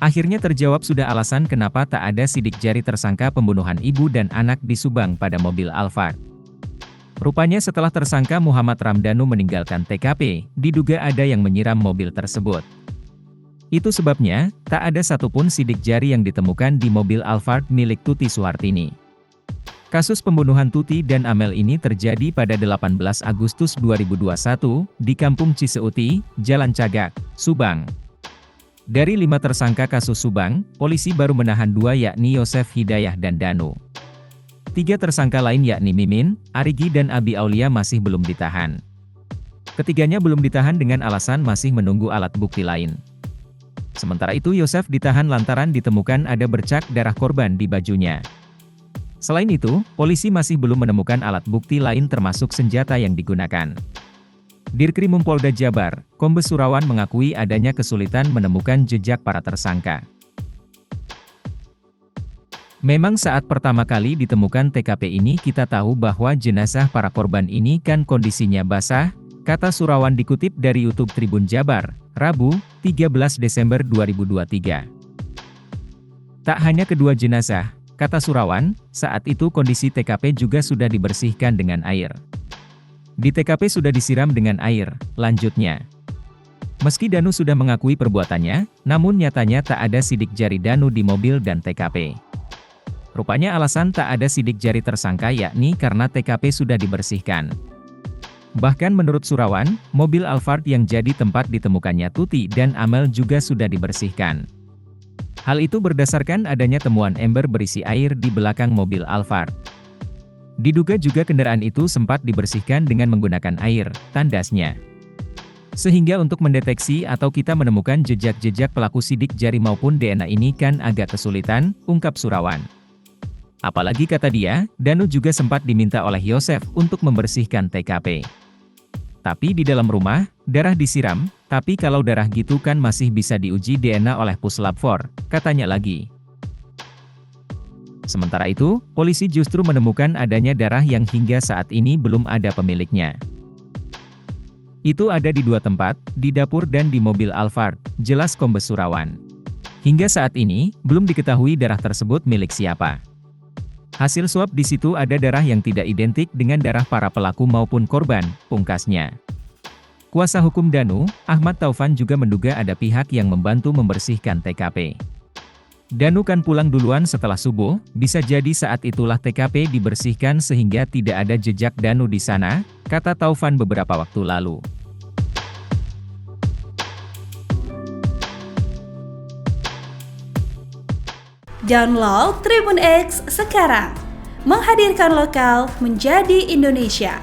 Akhirnya terjawab sudah alasan kenapa tak ada sidik jari tersangka pembunuhan ibu dan anak di Subang pada mobil Alphard. Rupanya setelah tersangka Muhammad Ramdhanu meninggalkan TKP, diduga ada yang menyiram mobil tersebut. Itu sebabnya, tak ada satupun sidik jari yang ditemukan di mobil Alphard milik Tuti Suhartini. Kasus pembunuhan Tuti dan Amel ini terjadi pada 18 Agustus 2021, di Kampung Ciseuti, Jalan Cagak, Subang. Dari 5 tersangka kasus Subang, polisi baru menahan 2 yakni Yosef Hidayah dan Danu. 3 tersangka lain yakni Mimin, Arigi dan Abi Aulia masih belum ditahan. Ketiganya belum ditahan dengan alasan masih menunggu alat bukti lain. Sementara itu Yosef ditahan lantaran ditemukan ada bercak darah korban di bajunya. Selain itu, polisi masih belum menemukan alat bukti lain termasuk senjata yang digunakan. Dirkrimum Polda Jabar, Kombes Surawan mengakui adanya kesulitan menemukan jejak para tersangka. Memang saat pertama kali ditemukan TKP ini kita tahu bahwa jenazah para korban ini kan kondisinya basah, kata Surawan dikutip dari YouTube Tribun Jabar, Rabu, 13 Desember 2023. Tak hanya kedua jenazah, kata Surawan, saat itu kondisi TKP juga sudah dibersihkan dengan air. Di TKP sudah disiram dengan air, lanjutnya. Meski Danu sudah mengakui perbuatannya, namun nyatanya tak ada sidik jari Danu di mobil dan TKP. Rupanya alasan tak ada sidik jari tersangka yakni karena TKP sudah dibersihkan. Bahkan menurut Surawan, mobil Alphard yang jadi tempat ditemukannya Tuti dan Amel juga sudah dibersihkan. Hal itu berdasarkan adanya temuan ember berisi air di belakang mobil Alphard. Diduga juga kendaraan itu sempat dibersihkan dengan menggunakan air, tandasnya. Sehingga untuk mendeteksi atau kita menemukan jejak-jejak pelaku sidik jari maupun DNA ini kan agak kesulitan, ungkap Surawan. Apalagi kata dia, Danu juga sempat diminta oleh Yosef untuk membersihkan TKP. Tapi di dalam rumah, darah disiram, tapi kalau darah gitu kan masih bisa diuji DNA oleh Puslap 4, katanya lagi. Sementara itu, polisi justru menemukan adanya darah yang hingga saat ini belum ada pemiliknya. Itu ada di 2 tempat, di dapur dan di mobil Alphard, jelas Kombes Surawan. Hingga saat ini, belum diketahui darah tersebut milik siapa. Hasil swab di situ ada darah yang tidak identik dengan darah para pelaku maupun korban, pungkasnya. Kuasa hukum Danu, Ahmad Taufan juga menduga ada pihak yang membantu membersihkan TKP. Danu kan pulang duluan setelah subuh, bisa jadi saat itulah TKP dibersihkan sehingga tidak ada jejak Danu di sana, kata Taufan beberapa waktu lalu. Download Tribun X sekarang, menghadirkan lokal menjadi Indonesia.